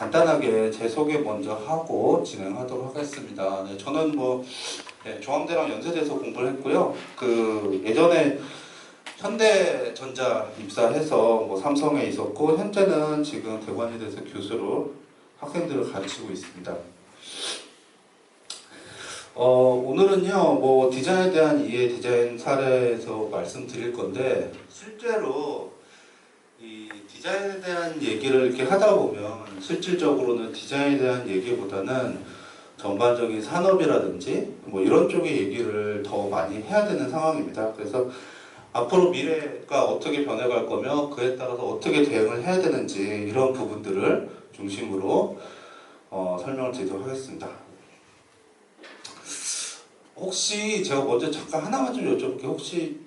간단하게 제 소개 먼저 하고 진행하도록 하겠습니다. 네, 저는 중앙대랑 연세대에서 공부를 했고요. 예전에 현대전자 입사해서 삼성에 있었고, 현재는 지금 대관여대에서 교수로 학생들을 가르치고 있습니다. 오늘은요, 디자인에 대한 이해, 디자인 사례에서 말씀드릴 건데, 실제로 이 디자인에 대한 얘기를 이렇게 하다 보면 실질적으로는 디자인에 대한 얘기보다는 전반적인 산업이라든지 이런 쪽의 얘기를 더 많이 해야 되는 상황입니다. 그래서 앞으로 미래가 어떻게 변해갈 거며 그에 따라서 어떻게 대응을 해야 되는지 이런 부분들을 중심으로 설명을 드리도록 하겠습니다. 혹시 제가 먼저 잠깐 하나만 좀 여쭤볼게요. 혹시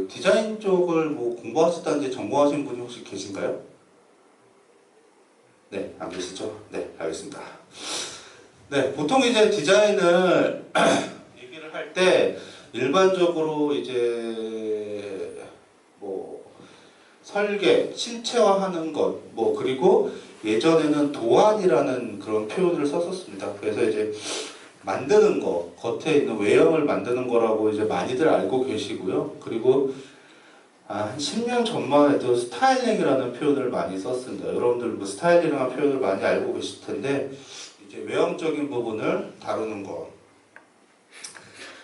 디자인 쪽을 공부하셨다든지 전공하신 분이 혹시 계신가요? 네, 안 계시죠? 네, 알겠습니다. 네, 보통 이제 디자인을 얘기를 할 때 일반적으로 이제 설계, 실체화하는 것, 그리고 예전에는 도안이라는 그런 표현을 썼었습니다. 그래서 이제 만드는 거, 겉에 있는 외형을 만드는 거라고 이제 많이들 알고 계시고요. 그리고 한 10년 전만 해도 스타일링이라는 표현을 많이 썼습니다. 여러분들 스타일링이라는 표현을 많이 알고 계실 텐데, 이제 외형적인 부분을 다루는 거.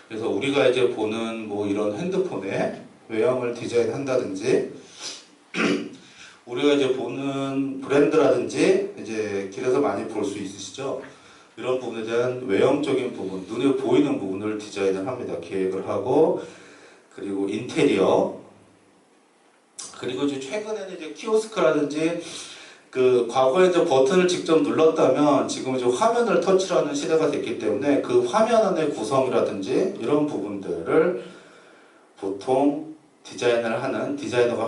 그래서 우리가 이제 보는 이런 핸드폰의 외형을 디자인한다든지, 우리가 이제 보는 브랜드라든지 이제 길에서 많이 볼 수 있으시죠? 이런 부분에 대한 외형적인 부분, 눈에 보이는 부분을 디자인을 합니다. 기획을 하고, 그리고 인테리어, 그리고 이제 최근에는 이제 키오스크라든지 과거에 이제 버튼을 직접 눌렀다면 지금 이제 화면을 터치하는 시대가 됐기 때문에 그 화면 안의 구성이라든지 이런 부분들을 보통 디자이너가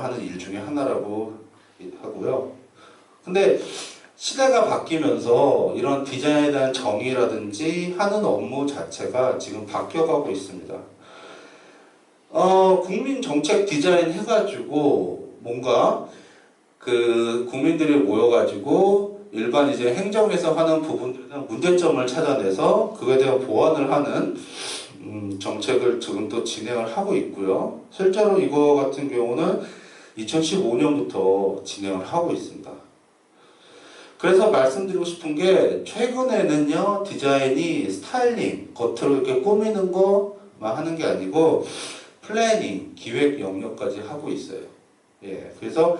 하는 일 중에 하나라고 하고요. 근데 시대가 바뀌면서 이런 디자인에 대한 정의라든지 하는 업무 자체가 지금 바뀌어가고 있습니다. 국민 정책 디자인 해가지고 뭔가 국민들이 모여가지고 일반 이제 행정에서 하는 부분들에 대한 문제점을 찾아내서 그거에 대한 보완을 하는 정책을 지금 또 진행을 하고 있고요. 실제로 이거 같은 경우는 2015년부터 진행을 하고 있습니다. 그래서 말씀드리고 싶은 게 최근에는요, 디자인이 스타일링, 겉으로 이렇게 꾸미는 거만 하는 게 아니고 플래닝, 기획 영역까지 하고 있어요. 예, 그래서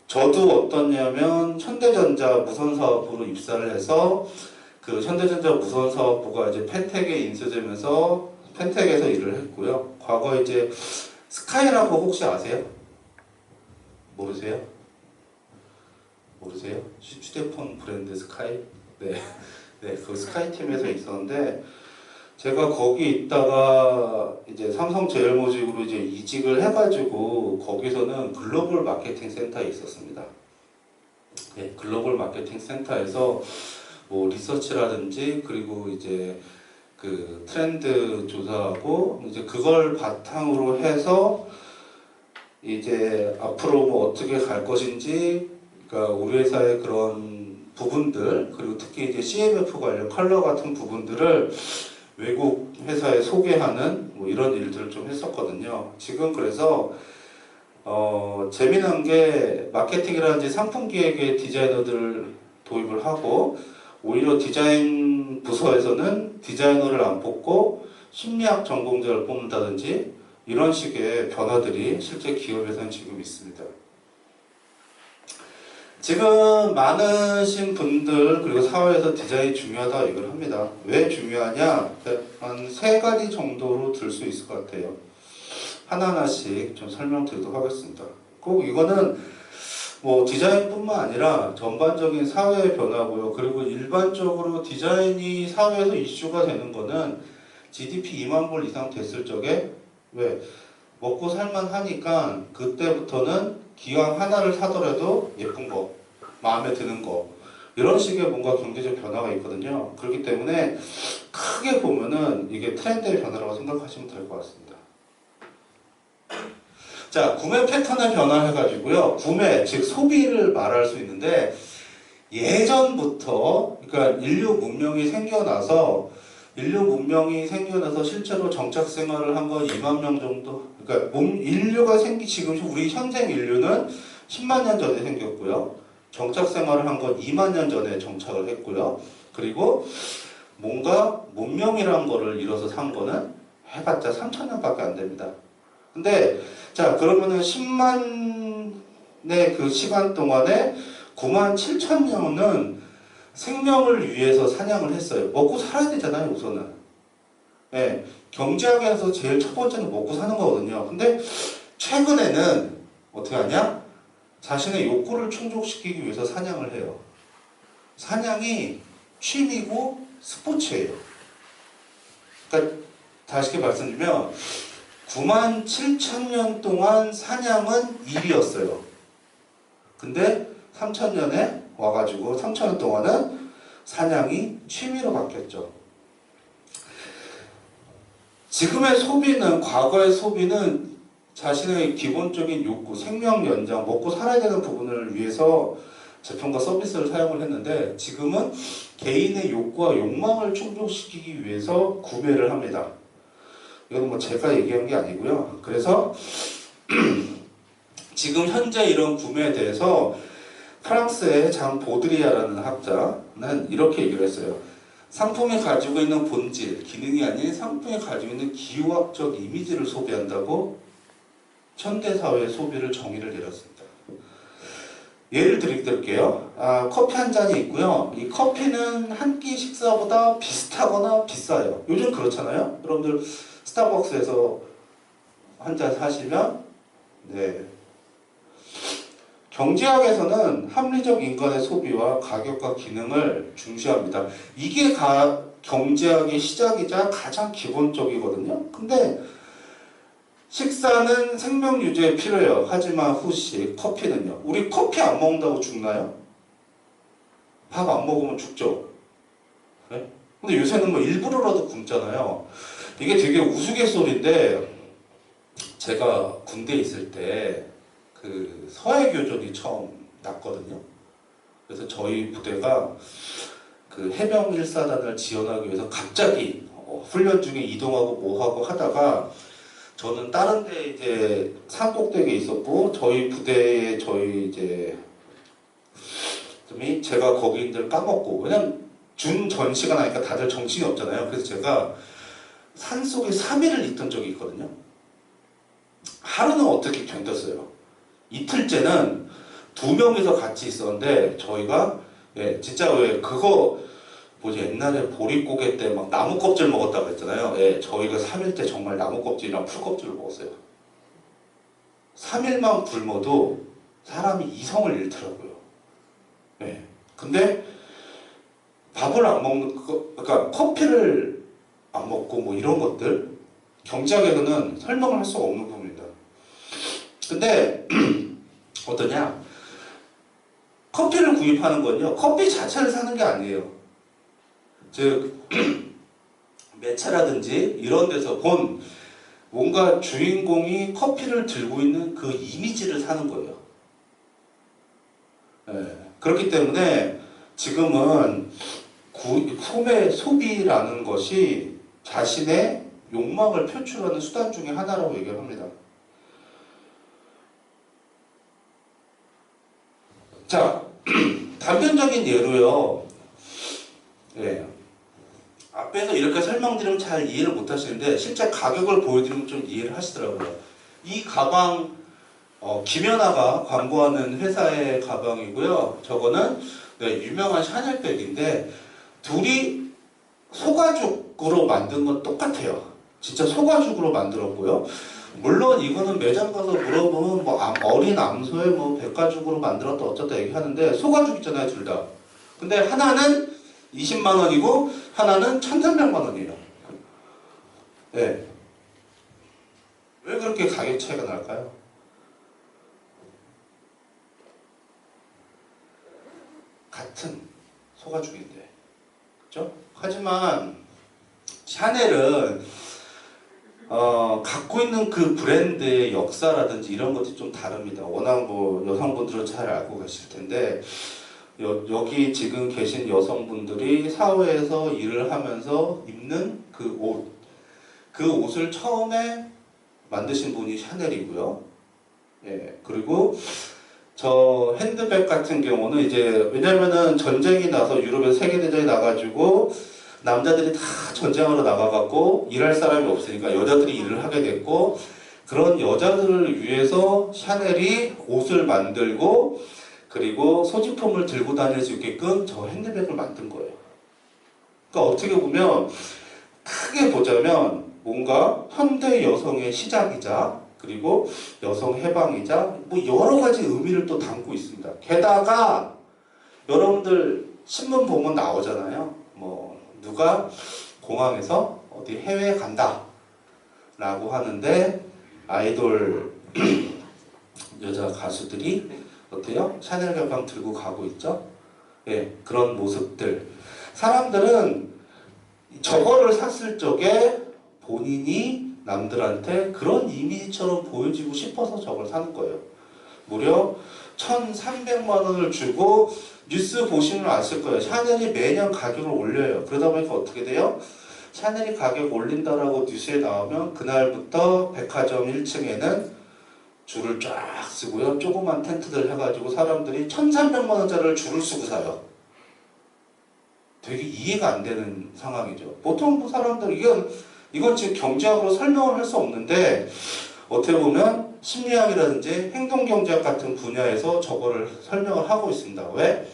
저도 어떻냐면 현대전자 무선사업부로 입사를 해서 현대전자 무선사업부가 이제 펜텍에 인수되면서 펜텍에서 일을 했고요. 과거 이제 스카이라고 혹시 아세요? 모르세요? 휴대폰 브랜드 스카이? 네. 네, 스카이 팀에서 있었는데, 제가 거기 있다가 이제 삼성 제일모직으로 이제 이직을 해가지고, 거기서는 글로벌 마케팅 센터에 있었습니다. 네, 글로벌 마케팅 센터에서 리서치라든지, 그리고 이제 트렌드 조사하고, 이제 그걸 바탕으로 해서, 이제 앞으로 어떻게 갈 것인지, 그러니까 우리 회사의 그런 부분들, 그리고 특히 이제 CMF 관련 컬러 같은 부분들을 외국 회사에 소개하는 이런 일들을 좀 했었거든요. 지금 그래서 재미난 게 마케팅이라든지 상품 기획에 디자이너들을 도입을 하고, 오히려 디자인 부서에서는 디자이너를 안 뽑고 심리학 전공자를 뽑는다든지 이런 식의 변화들이 실제 기업에서는 지금 있습니다. 지금 많으신 분들 그리고 사회에서 디자인이 중요하다 이걸 합니다. 왜 중요하냐? 한 3가지 정도로 들 수 있을 것 같아요. 하나하나씩 좀 설명드리도록 하겠습니다. 꼭 이거는 디자인뿐만 아니라 전반적인 사회의 변화고요. 그리고 일반적으로 디자인이 사회에서 이슈가 되는 거는 GDP 2만 불 이상 됐을 적에 왜? 먹고 살만 하니까 그때부터는 기왕 하나를 사더라도 예쁜 거, 마음에 드는 거, 이런 식의 뭔가 경제적 변화가 있거든요. 그렇기 때문에 크게 보면은 이게 트렌드의 변화라고 생각하시면 될 것 같습니다. 자, 구매 패턴의 변화해가지고요. 구매, 즉 소비를 말할 수 있는데 예전부터, 그러니까 인류 문명이 생겨나서 실제로 정착 생활을 한 건 2만 명 정도. 그러니까 인류가 지금 우리 현생 인류는 10만 년 전에 생겼고요. 정착 생활을 한 건 2만 년 전에 정착을 했고요. 그리고 뭔가 문명이라는 거를 이뤄서 산 거는 해봤자 3천 년밖에 안 됩니다. 근데 자, 그러면은 10만의 그 시간 동안에 9만 7천 년은 생명을 위해서 사냥을 했어요. 먹고 살아야 되잖아요, 우선은. 예, 경제학에서 제일 첫 번째는 먹고 사는 거거든요. 근데 최근에는 어떻게 하냐? 자신의 욕구를 충족시키기 위해서 사냥을 해요. 사냥이 취미고 스포츠예요. 그러니까 다시 말씀드리면 9만 7천 년 동안 사냥은 일이었어요. 근데 3천 년에 와가지고 3천 년 동안은 사냥이 취미로 바뀌었죠. 지금의 소비는, 과거의 소비는 자신의 기본적인 욕구, 생명 연장, 먹고 살아야 되는 부분을 위해서 제품과 서비스를 사용을 했는데 지금은 개인의 욕구와 욕망을 충족시키기 위해서 구매를 합니다. 이건 뭐 제가 얘기한 게 아니고요. 그래서 지금 현재 이런 구매에 대해서 프랑스의 장 보드리아라는 학자는 이렇게 얘기를 했어요. 상품이 가지고 있는 본질, 기능이 아닌 상품이 가지고 있는 기호학적 이미지를 소비한다고 현대사회의 소비를 정의를 내렸습니다. 예를 드릴게요. 커피 한 잔이 있고요. 이 커피는 한 끼 식사보다 비슷하거나 비싸요. 요즘 그렇잖아요. 여러분들 스타벅스에서 한 잔 사시면 네. 경제학에서는 합리적 인간의 소비와 가격과 기능을 중시합니다. 이게 경제학의 시작이자 가장 기본적이거든요. 근데 식사는 생명 유지에 필요해요. 하지만 후식, 커피는요. 우리 커피 안 먹는다고 죽나요? 밥 안 먹으면 죽죠. 네? 근데 요새는 뭐 일부러라도 굶잖아요. 이게 되게 우스갯소리인데 제가 군대에 있을 때 그 서해교전이 처음 났거든요. 그래서 저희 부대가 그 해병 1사단을 지원하기 위해서 갑자기 훈련 중에 이동하고 뭐하고 하다가 저는 다른 데 이제 산꼭대기에 있었고 저희 부대에 제가 거기인들 까먹고 그냥 준 전시가 나니까 다들 정신이 없잖아요. 그래서 제가 산속에 3일을 있던 적이 있거든요. 하루는 어떻게 견뎠어요. 이틀째는 2명이서 같이 있었는데 저희가 진짜 왜 그거 옛날에 보릿고개 때 막 나무 껍질 먹었다고 했잖아요. 저희가 3일째 정말 나무 껍질이랑 풀 껍질을 먹었어요. 3일만 굶어도 사람이 이성을 잃더라고요. 근데 밥을 안 먹는 그러니까 커피를 안 먹고 뭐 이런 것들 경제학에서는 설명을 할 수가 없는 부분입니다. 근데 어떠냐? 커피를 구입하는 건요. 커피 자체를 사는 게 아니에요. 즉 매체라든지 이런 데서 본 뭔가 주인공이 커피를 들고 있는 그 이미지를 사는 거예요. 그렇기 때문에 지금은 소비라는 것이 자신의 욕망을 표출하는 수단 중에 하나라고 얘기를 합니다. 자, 단편적인 예로요. 앞에서 이렇게 설명드리면 잘 이해를 못 하시는데 실제 가격을 보여드리면 좀 이해를 하시더라고요. 이 가방 김연아가 광고하는 회사의 가방이고요. 저거는 유명한 샤넬백인데 둘이 소가죽으로 만든 건 똑같아요. 진짜 소가죽으로 만들었고요. 물론 이거는 매장 가서 물어보면 뭐 어린 암소의 뭐 백가죽으로 만들었다 어쩌다 얘기하는데 소가죽 있잖아요, 둘 다. 근데 하나는 20만 원이고 하나는 1,300만 원이에요. 왜 그렇게 가격 차이가 날까요? 같은 소가죽인데, 그렇죠? 하지만 샤넬은 갖고 있는 그 브랜드의 역사라든지 이런 것들이 좀 다릅니다. 워낙 뭐 여성분들은 잘 알고 계실 텐데 여기 지금 계신 여성분들이 사회에서 일을 하면서 입는 그 옷, 그 옷을 처음에 만드신 분이 샤넬이고요. 예, 그리고 저 핸드백 같은 경우는 이제 왜냐면은 전쟁이 나서 유럽에서 세계대전이 나가지고 남자들이 다 전쟁하러 나가갖고 일할 사람이 없으니까 여자들이 일을 하게 됐고, 그런 여자들을 위해서 샤넬이 옷을 만들고 그리고 소지품을 들고 다닐 수 있게끔 저 핸드백을 만든 거예요. 그러니까 어떻게 보면 크게 보자면 뭔가 현대 여성의 시작이자 그리고 여성 해방이자 뭐 여러 가지 의미를 또 담고 있습니다. 게다가 여러분들 신문 보면 나오잖아요. 뭐 누가 공항에서 어디 해외에 간다 라고 하는데 아이돌 여자 가수들이 어때요? 샤넬 가방 들고 가고 있죠? 예, 그런 모습들. 사람들은 저거를 샀을 적에 본인이 남들한테 그런 이미지처럼 보여지고 싶어서 저걸 사는 거예요. 무려 1,300만 원을 주고, 뉴스 보시면 아실 거예요. 샤넬이 매년 가격을 올려요. 그러다 보니까 어떻게 돼요? 샤넬이 가격 올린다라고 뉴스에 나오면 그날부터 백화점 1층에는 줄을 쫙 쓰고요. 조그만 텐트들 해가지고 사람들이 1,300만 원짜리를 줄을 쓰고 사요. 되게 이해가 안 되는 상황이죠. 보통 뭐 사람들 이건 지금 경제학으로 설명을 할 수 없는데 어떻게 보면 심리학이라든지 행동경제학 같은 분야에서 저거를 설명을 하고 있습니다. 왜?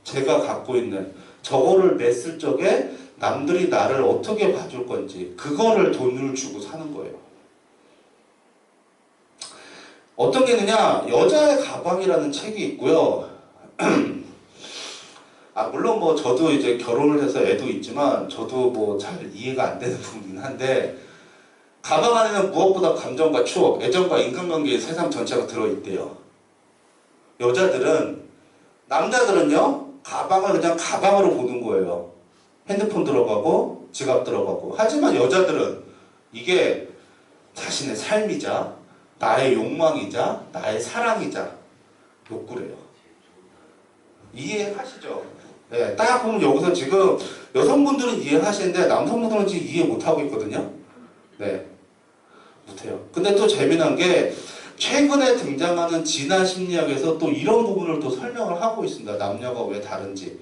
제가 갖고 있는 저거를 맸을 적에 남들이 나를 어떻게 봐줄 건지 그거를 돈을 주고 사는 거예요. 어떤 게 있느냐? 여자의 가방이라는 책이 있고요. 물론 뭐 저도 이제 결혼을 해서 애도 있지만 저도 뭐 잘 이해가 안 되는 부분이긴 한데, 가방 안에는 무엇보다 감정과 추억, 애정과 인간관계의 세상 전체가 들어있대요. 남자들은요, 가방을 그냥 가방으로 보는 거예요. 핸드폰 들어가고, 지갑 들어가고. 하지만 여자들은 이게 자신의 삶이자, 나의 욕망이자, 나의 사랑이자, 욕구래요. 이해하시죠? 네, 딱 보면 여기서 지금 여성분들은 이해하시는데 남성분들은 지금 이해 못하고 있거든요. 네, 못해요. 근데 또 재미난 게 최근에 등장하는 진화 심리학에서 또 이런 부분을 또 설명을 하고 있습니다. 남녀가 왜 다른지.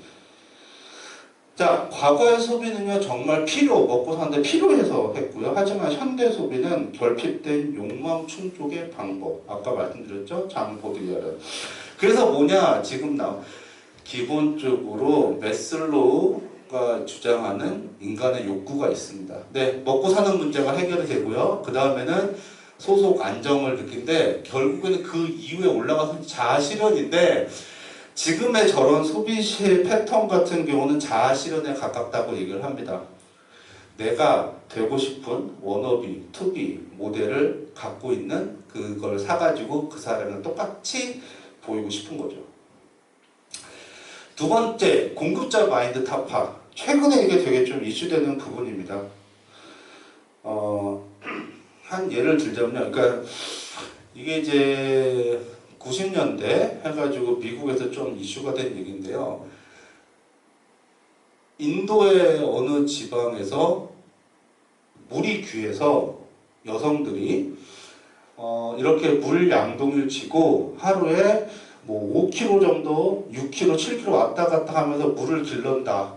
자, 과거의 소비는요 정말 먹고 사는데 필요해서 했고요. 하지만 현대 소비는 결핍된 욕망 충족의 방법. 아까 말씀드렸죠? 장 보드리아르. 그래서 뭐냐, 지금 기본적으로 매슬로우가 주장하는 인간의 욕구가 있습니다. 네, 먹고 사는 문제가 해결이 되고요. 그 다음에는 소속 안정을 느낀데 결국에는 그 이후에 올라가서 자아실현인데, 지금의 저런 소비시의 패턴 같은 경우는 자아실현에 가깝다고 얘기를 합니다. 내가 되고 싶은 워너비, 투비 모델을 갖고 있는 그걸 사가지고 그 사람을 똑같이 보이고 싶은 거죠. 두 번째, 공급자 마인드 타파. 최근에 이게 되게 좀 이슈되는 부분입니다. 한 예를 들자면요. 그러니까 이게 이제 90년대 해가지고 미국에서 좀 이슈가 된 얘기인데요. 인도의 어느 지방에서 물이 귀해서 여성들이 이렇게 물 양동이를 쥐고 하루에 뭐 5km 정도, 6km, 7km 왔다 갔다 하면서 물을 길른다.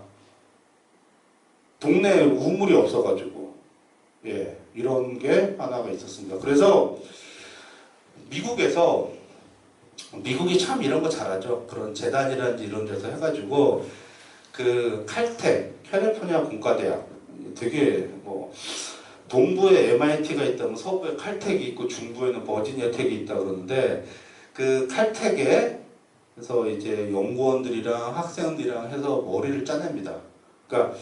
동네에 우물이 없어가지고. 예, 이런 게 하나가 있었습니다. 그래서 미국이 참 이런 거 잘하죠. 그런 재단이라든지 이런 데서 해가지고 그 칼텍, 캘리포니아 공과대학, 되게 뭐 동부에 MIT가 있다면 서부에 칼텍이 있고 중부에는 버지니아 텍이 있다 그러는데, 그 칼텍에 그래서 이제 연구원들이랑 학생들이랑 해서 머리를 짜냅니다. 그러니까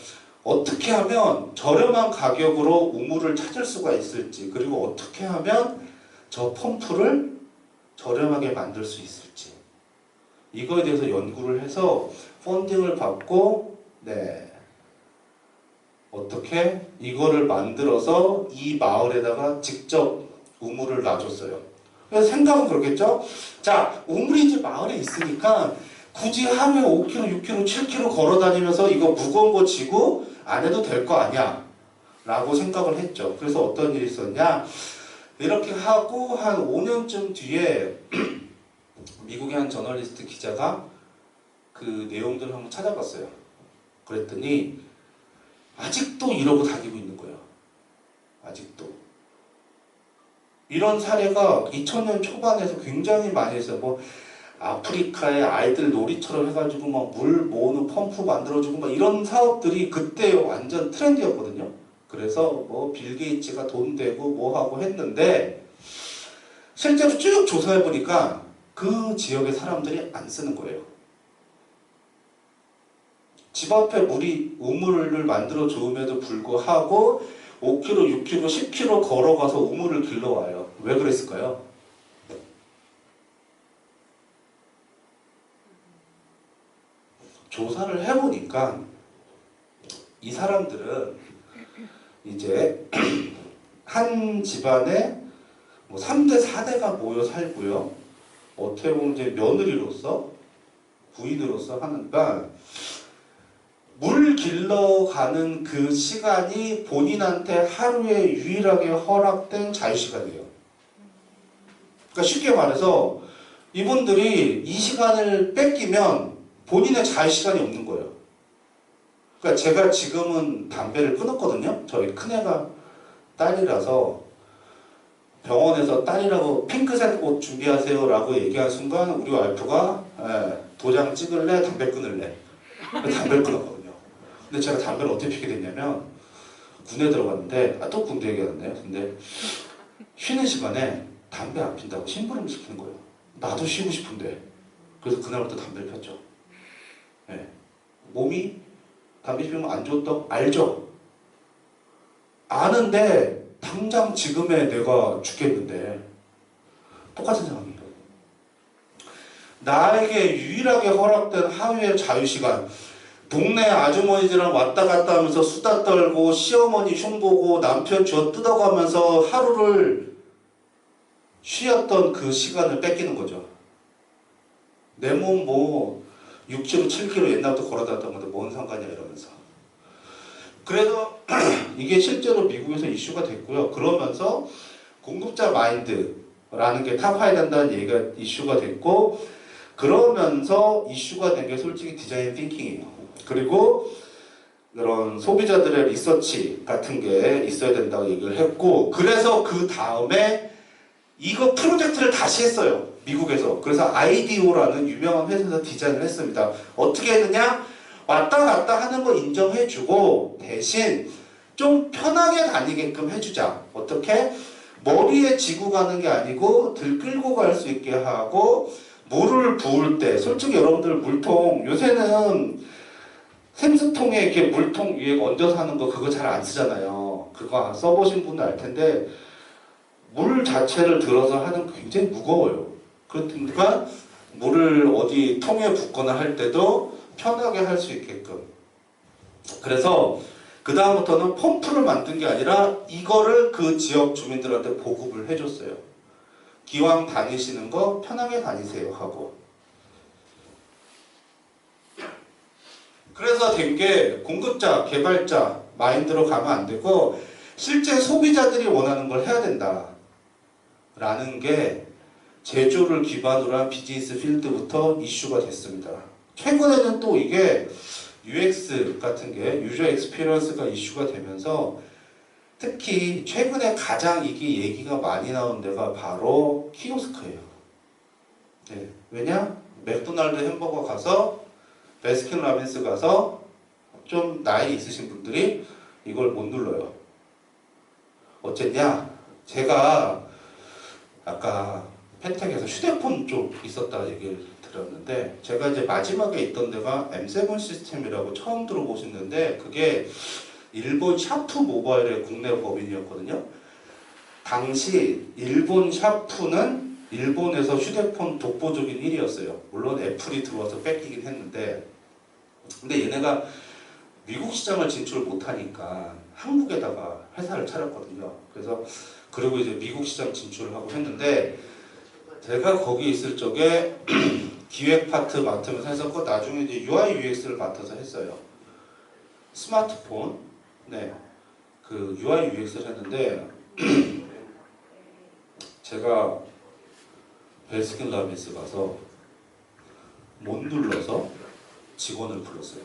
어떻게 하면 저렴한 가격으로 우물을 찾을 수가 있을지, 그리고 어떻게 하면 저 펌프를 저렴하게 만들 수 있을지, 이거에 대해서 연구를 해서 펀딩을 받고, 네, 어떻게 이거를 만들어서 이 마을에다가 직접 우물을 놔줬어요. 그래서 생각은 그렇겠죠? 자, 우물이 이제 마을에 있으니까 굳이 하루에 5km, 6km, 7km 걸어 다니면서 이거 무거운 거 지고 안 해도 될 거 아니야 라고 생각을 했죠. 그래서 어떤 일이 있었냐, 이렇게 하고 한 5년쯤 뒤에 미국의 한 저널리스트 기자가 그 내용들을 한번 찾아봤어요. 그랬더니 아직도 이러고 다니고 있는 거예요. 아직도. 이런 사례가 2000년 초반에서 굉장히 많이 했어요. 뭐 아프리카의 아이들 놀이처럼 해가지고 막 물 모으는 펌프 만들어주고 막 이런 사업들이 그때 완전 트렌드였거든요. 그래서 뭐 빌 게이츠가 돈 대고 뭐 하고 했는데 실제로 쭉 조사해 보니까 그 지역의 사람들이 안 쓰는 거예요. 집 앞에 물이 우물을 만들어 주음에도 불구하고 5km, 6km, 10km 걸어가서 우물을 길러와요. 왜 그랬을까요? 조사를 해보니까 이 사람들은 이제 한 집안에 뭐 3대, 4대가 모여 살고요. 어떻게 보면 이제 며느리로서, 부인으로서 하니까 물 길러가는 그 시간이 본인한테 하루에 유일하게 허락된 자유시간이에요. 그러니까 쉽게 말해서 이분들이 이 시간을 뺏기면 본인의 자유시간이 없는 거예요. 그러니까 제가 지금은 담배를 끊었거든요. 저희 큰애가 딸이라서 병원에서 딸이라고 핑크색 옷 준비하세요 라고 얘기한 순간 우리 와이프가 도장 찍을래? 담배 끊을래? 담배를 끊었거든요. 근데 제가 담배를 어떻게 피게 됐냐면 군에 들어갔는데 또 군대 얘기하는데요. 근데 쉬는 시간에 담배 안 핀다고 심부름을 시키는 거예요. 나도 쉬고 싶은데. 그래서 그날부터 담배를 폈죠. 네. 몸이 담배 피우면 안 좋다고 알죠? 아는데 당장 지금의 내가 죽겠는데 똑같은 상황이에요. 나에게 유일하게 허락된 하루의 자유시간, 동네 아주머니들이랑 왔다 갔다 하면서 수다 떨고 시어머니 흉보고 남편 쥐어 뜯어가면서 하루를 쉬었던 그 시간을 뺏기는 거죠. 내 몸 뭐 6km, 7km 옛날부터 걸어다녔던 건데 뭔 상관이야 이러면서. 그래서 이게 실제로 미국에서 이슈가 됐고요. 그러면서 공급자 마인드라는 게 타파해야 된다는 얘기가 이슈가 됐고, 그러면서 이슈가 된 게 솔직히 디자인 띵킹이에요. 그리고 그런 소비자들의 리서치 같은 게 있어야 된다고 얘기를 했고, 그래서 그 다음에 이거 프로젝트를 다시 했어요. 미국에서. 그래서 아이디오라는 유명한 회사에서 디자인을 했습니다. 어떻게 했느냐? 왔다 갔다 하는 거 인정해주고 대신 좀 편하게 다니게끔 해주자. 어떻게? 머리에 지고 가는 게 아니고 들 끌고 갈 수 있게 하고, 물을 부을 때 솔직히 여러분들 물통 요새는 생수통에 이렇게 물통 위에 얹어서 하는 거 그거 잘 안 쓰잖아요. 그거 써보신 분은 알 텐데 물 자체를 들어서 하는 거 굉장히 무거워요. 그러니까 물을 어디 통에 붓거나 할 때도 편하게 할 수 있게끔. 그래서 그 다음부터는 펌프를 만든 게 아니라 이거를 그 지역 주민들한테 보급을 해줬어요. 기왕 다니시는 거 편하게 다니세요 하고. 그래서 된 게 공급자, 개발자 마인드로 가면 안 되고 실제 소비자들이 원하는 걸 해야 된다 라는 게 제조를 기반으로 한 비즈니스 필드부터 이슈가 됐습니다. 최근에는 또 이게 UX 같은 게 유저 익스피리언스가 이슈가 되면서 특히 최근에 가장 이게 얘기가 많이 나온 데가 바로 키오스크예요. 네. 왜냐? 맥도날드 햄버거 가서 베스킨라빈스 가서 좀 나이 있으신 분들이 이걸 못 눌러요. 어쨌냐? 제가 아까 펜텍에서 휴대폰 쪽 있었다 얘기를 드렸는데 제가 이제 마지막에 있던 데가 M7 시스템이라고 처음 들어보셨는데 그게 일본 샤프 모바일의 국내 법인이었거든요. 당시 일본 샤프는 일본에서 휴대폰 독보적인 1위였어요. 물론 애플이 들어와서 뺏기긴 했는데, 근데 얘네가 미국 시장을 진출을 못하니까 한국에다가 회사를 차렸거든요. 그래서 그리고 이제 미국 시장 진출을 하고 했는데 제가 거기 있을 적에 기획 파트 맡으면서 했었고 나중에 이제 UI UX를 맡아서 했어요. 스마트폰, 네, 그 UI UX를 했는데 제가 베스킨라빈스 가서 못 눌러서 직원을 불렀어요.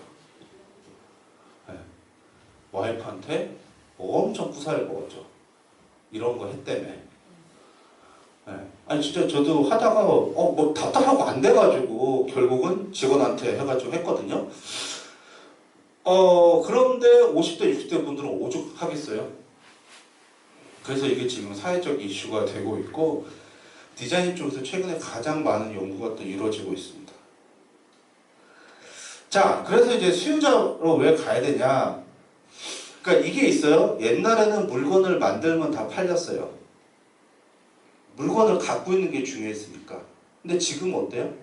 네. 와이프한테 엄청 구사를 먹었죠. 이런 거 했다며. 네. 아니 진짜 저도 하다가 뭐 답답하고 안 돼가지고 결국은 직원한테 해가지고 했거든요. 그런데 50대 60대 분들은 오죽하겠어요. 그래서 이게 지금 사회적 이슈가 되고 있고 디자인 쪽에서 최근에 가장 많은 연구가 또 이루어지고 있습니다. 자, 그래서 이제 수요자로 왜 가야 되냐? 그러니까 이게 있어요. 옛날에는 물건을 만들면 다 팔렸어요. 물건을 갖고 있는 게 중요했으니까. 근데 지금 어때요?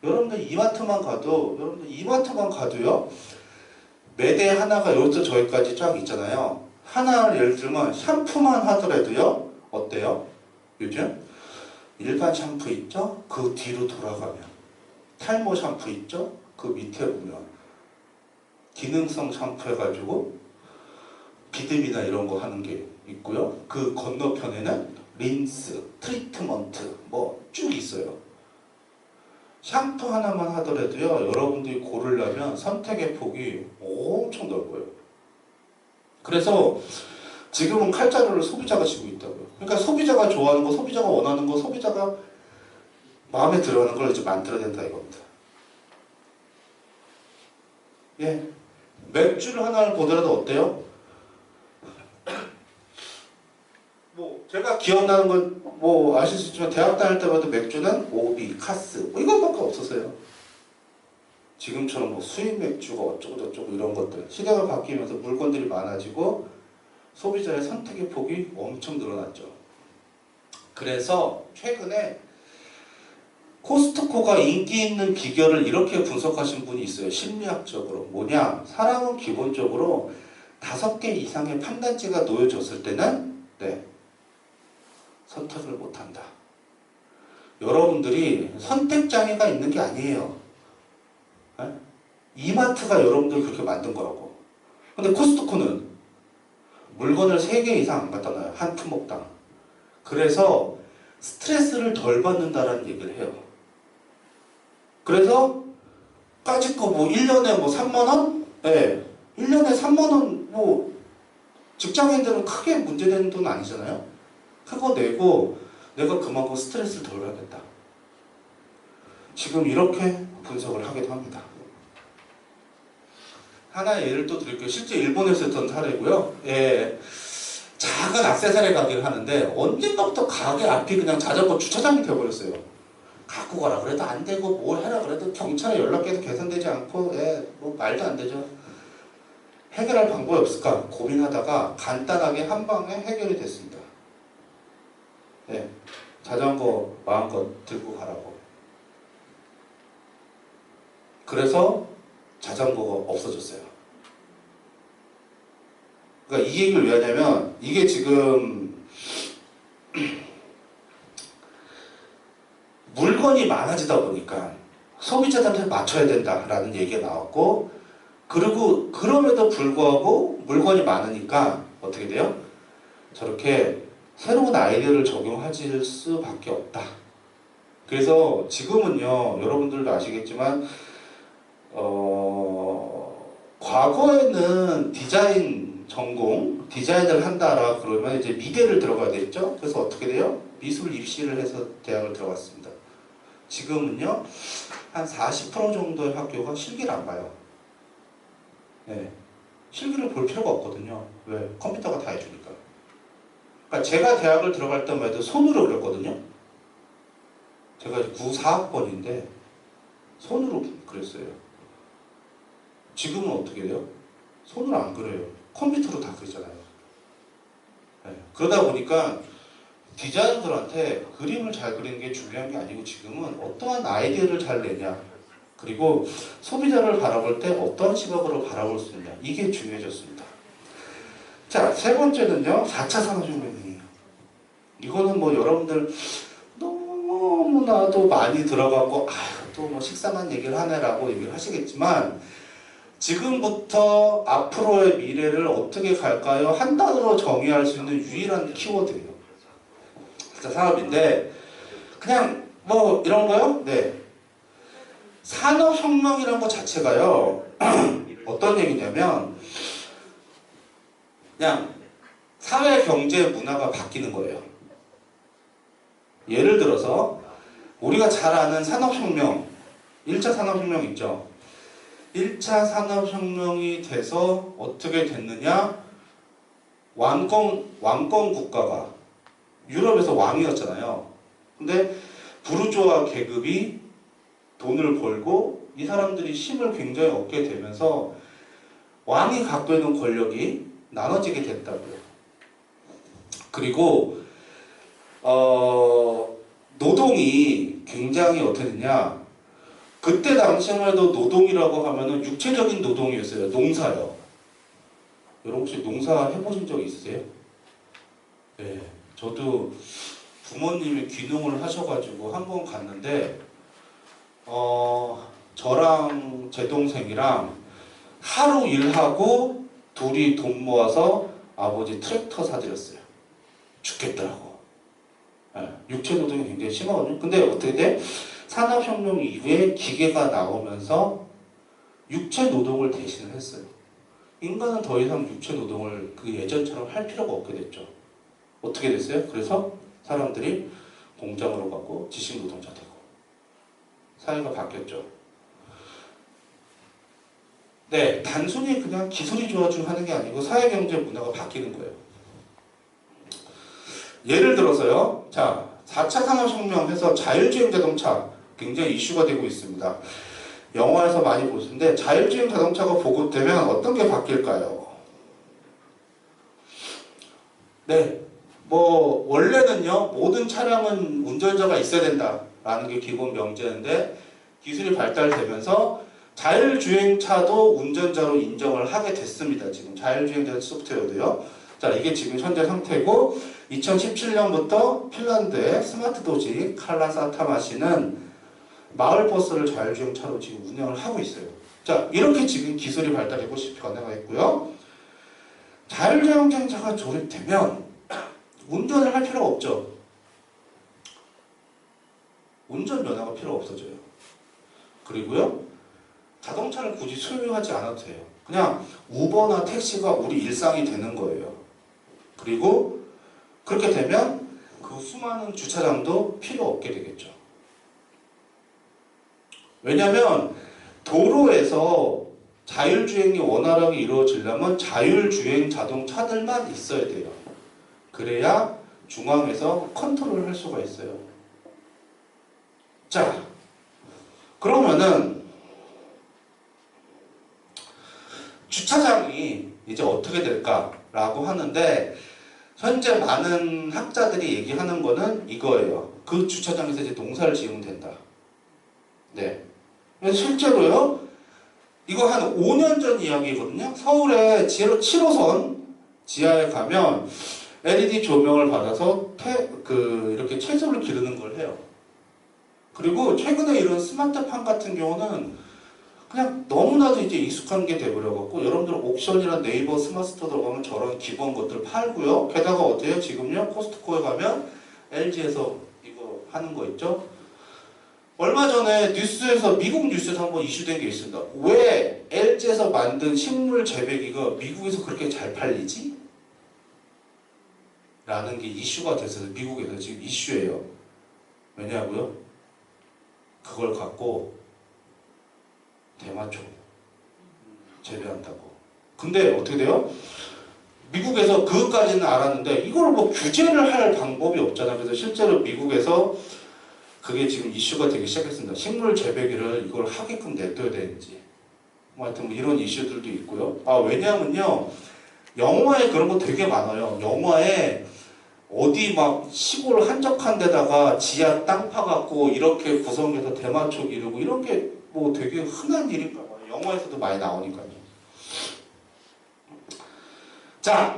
여러분들 이마트만 가도요. 매대 하나가 여기서 저기까지 쫙 있잖아요. 하나를 예를 들면 샴푸만 하더라도요. 어때요? 요즘 일반 샴푸 있죠? 그 뒤로 돌아가면 탈모 샴푸 있죠? 그 밑에 보면 기능성 샴푸 해가지고 비듬이나 이런 거 하는 게 있고요. 그 건너편에는 린스, 트리트먼트 뭐 쭉 있어요. 샴푸 하나만 하더라도요. 여러분들이 고르려면 선택의 폭이 엄청 넓어요. 그래서 지금은 칼자루를 소비자가 쥐고 있다고요. 그러니까 소비자가 좋아하는 거, 소비자가 원하는 거, 소비자가 마음에 들어하는 걸 이제 만들어낸다 이겁니다. 예, 맥주를 하나를 보더라도 어때요? 뭐 제가 기억나는 건 뭐 아실 수 있지만 대학 다닐 때마다 맥주는 오비, 카스 뭐 이것밖에 없었어요. 지금처럼 뭐 수입 맥주가 어쩌고 저쩌고 이런 것들 시대가 바뀌면서 물건들이 많아지고 소비자의 선택의 폭이 엄청 늘어났죠. 그래서 최근에 코스트코가 인기 있는 비결을 이렇게 분석하신 분이 있어요. 심리학적으로. 뭐냐? 사람은 기본적으로 5개 이상의 판단지가 놓여졌을 때는 선택을 못한다. 여러분들이 선택장애가 있는 게 아니에요. 네? 이마트가 여러분들 그렇게 만든 거라고. 근데 코스트코는 물건을 3개 이상 안 갖다 놔요. 한 품목당. 그래서 스트레스를 덜 받는다라는 얘기를 해요. 그래서 까짓 거 뭐 1년에 뭐 3만원? 네. 1년에 3만원 뭐 직장인들은 크게 문제되는 돈 아니잖아요. 그거 내고 내가 그만큼 스트레스를 덜 받겠다. 지금 이렇게 분석을 하기도 합니다. 하나의 예를 또 드릴게요. 실제 일본에서 했던 사례고요. 예, 작은 액세서리 가게를 하는데 언젠가부터 가게 앞이 그냥 자전거 주차장이 되어버렸어요. 갖고 가라 그래도 안 되고 뭘 해라 그래도 경찰에 연락해도 개선되지 않고 뭐 말도 안 되죠. 해결할 방법이 없을까 고민하다가 간단하게 한 방에 해결이 됐습니다. 예, 자전거 마음껏 들고 가라고. 그래서 자전거가 없어졌어요. 그러니까 이 얘기를 왜 하냐면 이게 지금 물건이 많아지다 보니까 소비자들한테 맞춰야 된다라는 얘기가 나왔고 그리고 그럼에도 불구하고 물건이 많으니까 어떻게 돼요? 저렇게 새로운 아이디어를 적용하실 수밖에 없다. 그래서 지금은요 여러분들도 아시겠지만 과거에는 디자인 전공, 디자인을 한다라 그러면 이제 미대를 들어가야 됐죠. 그래서 어떻게 돼요? 미술 입시를 해서 대학을 들어갔습니다. 지금은요 한 40% 정도의 학교가 실기를 안 봐요. 네. 실기를 볼 필요가 없거든요. 왜? 컴퓨터가 다 해주니까. 그러니까 제가 대학을 들어갈 때만 해도 손으로 그렸거든요. 제가 94학번인데 손으로 그렸어요. 지금은 어떻게 돼요? 손으로 안 그려요. 컴퓨터로 다 그리잖아요. 네. 그러다 보니까 디자이너들한테 그림을 잘 그리는 게 중요한 게 아니고 지금은 어떠한 아이디어를 잘 내냐 그리고 소비자를 바라볼 때 어떤 시각으로 바라볼 수 있냐 이게 중요해졌습니다. 자, 세 번째는요 4차 산업혁명이에요. 이거는 뭐 여러분들 너무나도 많이 들어가고 또 뭐 식상한 얘기를 하네라고 얘기를 하시겠지만 지금부터 앞으로의 미래를 어떻게 갈까요? 한 단어로 정의할 수 있는 유일한 키워드예요. 진짜 산업인데 그냥 뭐 이런 거요? 네. 산업혁명이라는 것 자체가요. 어떤 얘기냐면 그냥 사회, 경제, 문화가 바뀌는 거예요. 예를 들어서 우리가 잘 아는 산업혁명, 1차 산업혁명 있죠. 1차 산업혁명이 돼서 어떻게 됐느냐? 왕권 국가가 유럽에서 왕이었잖아요. 근데 부르주아 계급이 돈을 벌고 이 사람들이 힘을 굉장히 얻게 되면서 왕이 갖고 있는 권력이 나눠지게 됐다고요. 그리고 노동이 굉장히 어떻게 되냐? 그때 당시만 해도 노동이라고 하면은 육체적인 노동이었어요. 농사요. 여러분 혹시 농사 해보신 적 있으세요? 네. 저도 부모님이 귀농을 하셔가지고 한 번 갔는데 저랑 제 동생이랑 하루 일하고 둘이 돈 모아서 아버지 트랙터 사드렸어요. 죽겠더라고. 네. 육체 노동이 굉장히 심하거든요. 근데 어떻게 돼? 산업혁명 이후에 기계가 나오면서 육체 노동을 대신을 했어요. 인간은 더 이상 육체 노동을 그 예전처럼 할 필요가 없게 됐죠. 어떻게 됐어요? 그래서 사람들이 공장으로 가고 지식 노동자 되고 사회가 바뀌었죠. 네, 단순히 그냥 기술이 좋아지고 하는 게 아니고 사회, 경제, 문화가 바뀌는 거예요. 예를 들어서요. 자, 4차 산업혁명 해서 자율주행 자동차 굉장히 이슈가 되고 있습니다. 영화에서 많이 보시는데 자율주행 자동차가 보급되면 어떤 게 바뀔까요? 네, 뭐 원래는요 모든 차량은 운전자가 있어야 된다라는 게 기본 명제인데 기술이 발달되면서 자율주행차도 운전자로 인정을 하게 됐습니다. 지금 자율주행자 소프트웨어도요. 자, 이게 지금 현재 상태고 2017년부터 핀란드의 스마트 도시 칼라사타마시는 마을버스를 자율주행차로 지금 운영을 하고 있어요. 자, 이렇게 지금 기술이 발달하고 변화가 있고요. 자율주행차가 조립되면 운전을 할 필요가 없죠. 운전면허가 필요 없어져요. 그리고요, 자동차를 굳이 소유하지 않아도 돼요. 그냥 우버나 택시가 우리 일상이 되는 거예요. 그리고 그렇게 되면 그 수많은 주차장도 필요 없게 되겠죠. 왜냐하면 도로에서 자율주행이 원활하게 이루어지려면 자율주행 자동차들만 있어야 돼요. 그래야 중앙에서 컨트롤을 할 수가 있어요. 자, 그러면은 주차장이 이제 어떻게 될까라고 하는데 현재 많은 학자들이 얘기하는 거는 이거예요. 그 주차장에서 이제 농사를 지으면 된다. 네. 실제로요, 이거 한 5년 전 이야기거든요. 서울의 7호선 지하에 가면 LED 조명을 받아서 이렇게 채소를 기르는 걸 해요. 그리고 최근에 이런 스마트팜 같은 경우는 그냥 너무나도 이제 익숙한 게 돼버려갖고 여러분들 옥션이나 네이버 스마트스토어 들어가면 저런 기본 것들 팔고요. 게다가 어때요? 지금요 코스트코에 가면 LG에서 이거 하는 거 있죠? 얼마 전에 뉴스에서 미국 뉴스에서 한번 이슈된 게 있습니다. 왜 LG에서 만든 식물 재배기가 미국에서 그렇게 잘 팔리지? 라는 게 이슈가 됐어요. 미국에서 지금 이슈예요. 왜냐고요? 그걸 갖고 대마초 재배한다고. 근데 어떻게 돼요? 미국에서 그것까지는 알았는데 이걸 뭐 규제를 할 방법이 없잖아요. 그래서 실제로 미국에서 그게 지금 이슈가 되기 시작했습니다. 식물 재배기를 이걸 하게끔 냅둬야 되는지. 뭐 하여튼 뭐 이런 이슈들도 있고요. 아, 왜냐하면요, 영화에 그런 거 되게 많아요. 영화에 어디 막 시골 한적한 데다가 지하 땅 파갖고 이렇게 구성해서 대마초 기르고 이런 게 뭐 되게 흔한 일인가 봐요. 영화에서도 많이 나오니까요. 자,